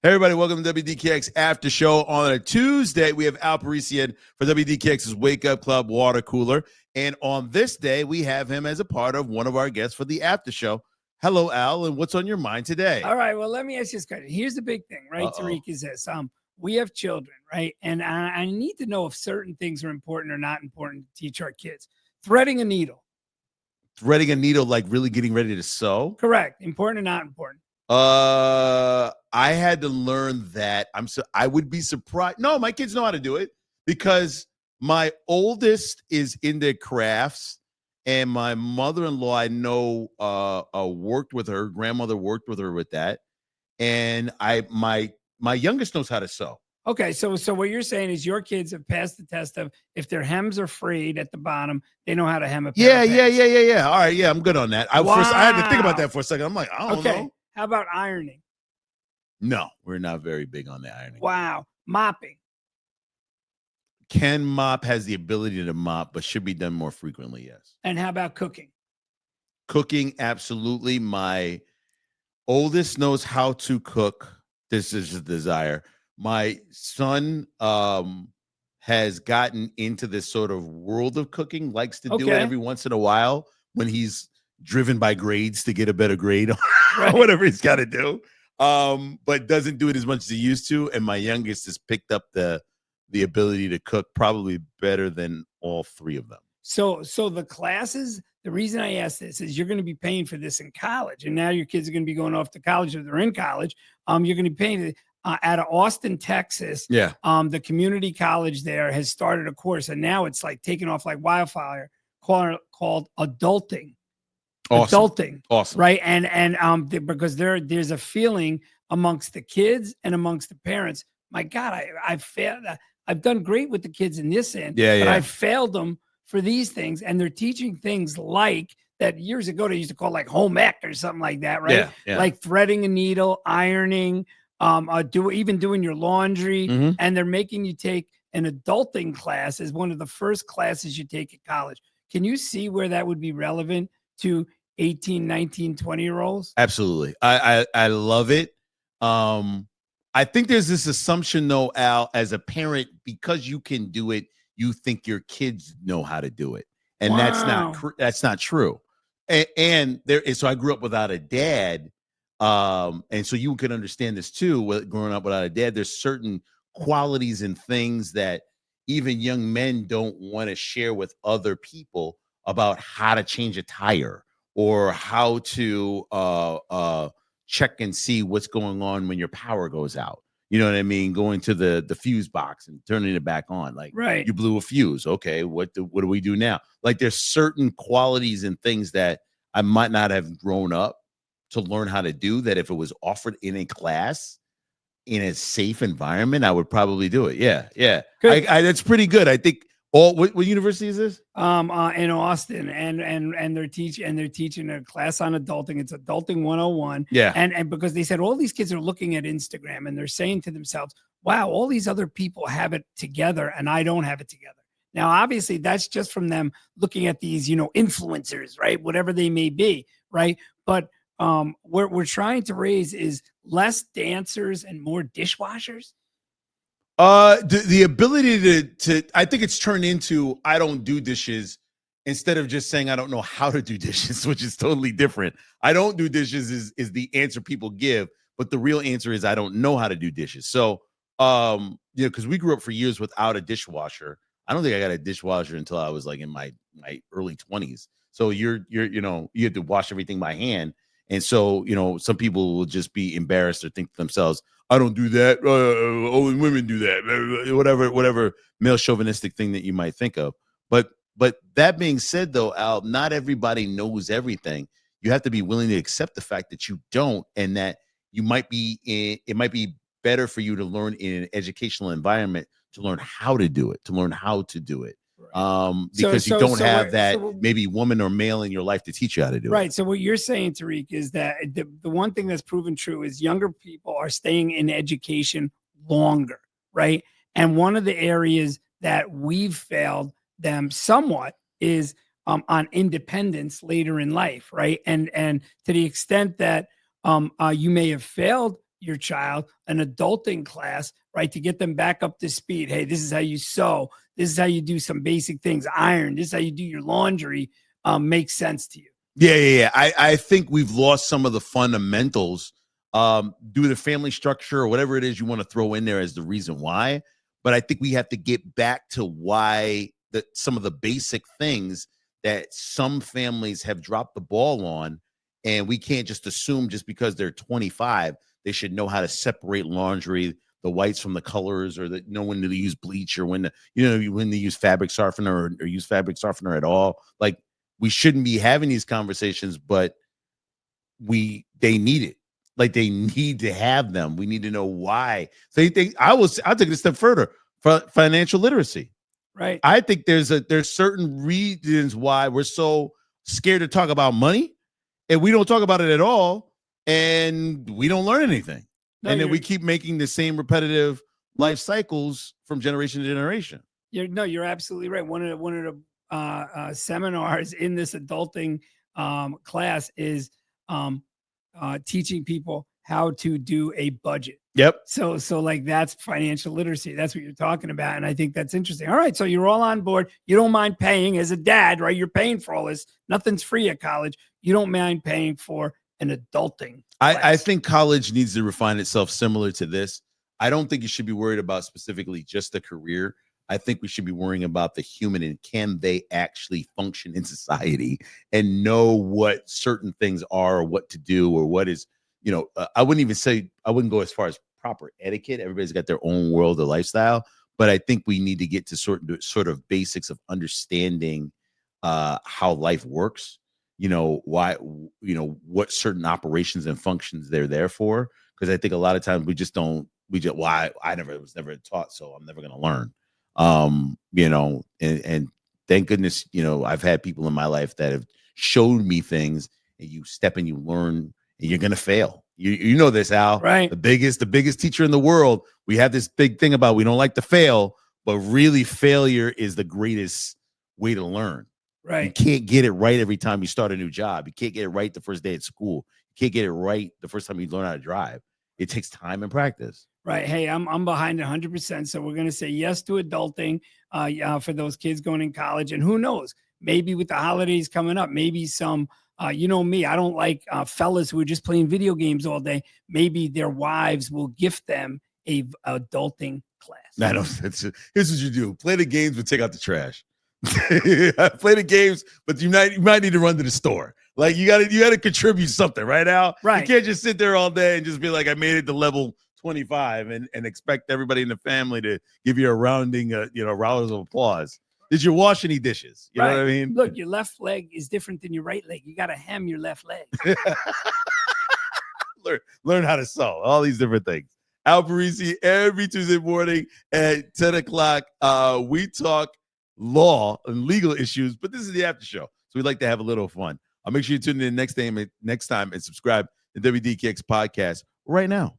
Hey everybody, welcome to WDKX After Show on a Tuesday. We have Al Parisi in for WDKX's Wake Up Club Water Cooler. And on this day, we have him as a part of one of our guests for the After Show. Hello, Al, and what's on your mind today? All right, well, let me ask you this question. Here's the big thing, right, Tariq, is this. We have children, right? And I need to know if certain things are important or not important to teach our kids. Threading a needle. Threading a needle, like really getting ready to sew? Correct. Important or not important? I had to learn that. I would be surprised. No, my kids know how to do it because my oldest is into crafts, and my mother-in-law, I know, worked with her. Grandmother worked with her with that, and my youngest knows how to sew. Okay, so what you're saying is your kids have passed the test of if their hems are frayed at the bottom, they know how to hem a pair of pants. Yeah. All right, yeah, I'm good on that. I had to think about that for a second. I'm like, I don't know. How about ironing? No, we're not very big on the ironing. Wow. Mopping. Ken mop has the ability to mop, but should be done more frequently, yes. And how about cooking? Cooking, absolutely. My oldest knows how to cook. This is a desire. My son has gotten into this sort of world of cooking, likes to do it every once in a while when he's driven by grades to get a better grade on whatever he's got to do. But doesn't do it as much as he used to. And my youngest has picked up the ability to cook probably better than all three of them. So the classes, the reason I ask this is you're going to be paying for this in college. And now your kids are going to be going off to college or they're in college. You're going to be paying out of Austin, Texas. Yeah. The community college there has started a course, and now it's like taking off like wildfire called adulting. Awesome. Adulting. Awesome. Right. And because there's a feeling amongst the kids and amongst the parents. My God, I've failed. I've done great with the kids in this end. But I've failed them for these things. And they're teaching things like that years ago they used to call like home ec or something like that, right? Yeah. Like threading a needle, ironing, even doing your laundry. Mm-hmm. And they're making you take an adulting class as one of the first classes you take at college. Can you see where that would be relevant to 18, 19, 20-year-olds? Absolutely. I love it. I think there's this assumption, though, Al, as a parent, because you can do it, you think your kids know how to do it. And that's not true. And so I grew up without a dad. And so you can understand this too, growing up without a dad. There's certain qualities and things that even young men don't want to share with other people about how to change a tire or how to check and see what's going on when your power goes out. You know what I mean? Going to the fuse box and turning it back on. Like, you blew a fuse. Okay, what do we do now? Like, there's certain qualities and things that I might not have grown up to learn how to do, that if it was offered in a class in a safe environment, I would probably do it. Yeah. That's pretty good. I think what university is this? In Austin, and they're teaching a class on adulting. It's adulting 101. Yeah. And because they said all these kids are looking at Instagram and they're saying to themselves, wow, all these other people have it together and I don't have it together. Now, obviously, that's just from them looking at these, influencers, right? Whatever they may be, right? But what we're trying to raise is less dancers and more dishwashers. The ability to I think it's turned into I don't do dishes instead of just saying I don't know how to do dishes, which is totally different. I don't do dishes is the answer people give, but the real answer is I don't know how to do dishes. So, because we grew up for years without a dishwasher. I don't think I got a dishwasher until I was like in my early 20s. So you had to wash everything by hand. And so, some people will just be embarrassed or think to themselves, I don't do that. Only women do that. Whatever male chauvinistic thing that you might think of. But that being said, though, Al, not everybody knows everything. You have to be willing to accept the fact that you don't, and that it might be better for you to learn in an educational environment to learn how to do it, because you don't have that maybe woman or male in your life to teach you how to do it. Right. So what you're saying, Tariq, is that the one thing that's proven true is younger people are staying in education longer, right? And one of the areas that we've failed them somewhat is on independence later in life, right? And to the extent that you may have failed your child an adulting class, right? To get them back up to speed. Hey, this is how you sew. This is how you do some basic things. Iron. This is how you do your laundry. Makes sense to you. Yeah. I think we've lost some of the fundamentals due to family structure or whatever it is you want to throw in there as the reason why. But I think we have to get back to why some of the basic things that some families have dropped the ball on. And we can't just assume just because they're 25, they should know how to separate laundry, the whites from the colors, or that know when to use bleach or when to, when to use fabric softener or use fabric softener at all. Like, we shouldn't be having these conversations, but they need it. Like, they need to have them. We need to know why. So you think I'll take it a step further for financial literacy. Right. I think there's certain reasons why we're so scared to talk about money, and we don't talk about it at all, and we don't learn anything. No, and then we keep making the same repetitive life cycles from generation to generation. You're absolutely right. One of the seminars in this adulting class is teaching people how to do a budget. Yep. So like, that's financial literacy. That's what you're talking about. And I think that's interesting. All right. So you're all on board. You don't mind paying as a dad, right? You're paying for all this. Nothing's free at college. You don't mind paying for an adulting class. I think college needs to refine itself similar to this. I don't think you should be worried about specifically just a career. I think we should be worrying about the human and can they actually function in society and know what certain things are or what to do or what is, I wouldn't go as far as proper etiquette. Everybody's got their own world or lifestyle, but I think we need to get to sort of basics of understanding how life works, why, what certain operations and functions they're there for. Because I think a lot of times I was never taught, so I'm never going to learn. And thank goodness, I've had people in my life that have showed me things, and you step and you learn, and you're gonna fail. You know this, Al. Right. The biggest teacher in the world. We have this big thing about we don't like to fail, but really failure is the greatest way to learn. Right. You can't get it right every time you start a new job. You can't get it right the first day at school. You can't get it right the first time you learn how to drive. It takes time and practice. Right. Hey, I'm behind 100%. So we're going to say yes to adulting for those kids going in college. And who knows, maybe with the holidays coming up, maybe some, me, I don't like fellas who are just playing video games all day. Maybe their wives will gift them a adulting class. Here's what you do. Play the games, but take out the trash. Play the games, but you might need to run to the store. Like, you gotta contribute something, right, Al? Right. You can't just sit there all day and just be like, I made it to level 25 and expect everybody in the family to give you a rounding, rounds of applause. Did you wash any dishes? You know what I mean? Look, your left leg is different than your right leg. You got to hem your left leg. learn how to sew, all these different things. Al Parisi, every Tuesday morning at 10 o'clock. We talk law and legal issues, but this is the after show. So we like to have a little fun. I'll make sure you tune in next time and subscribe to WDKX podcast right now.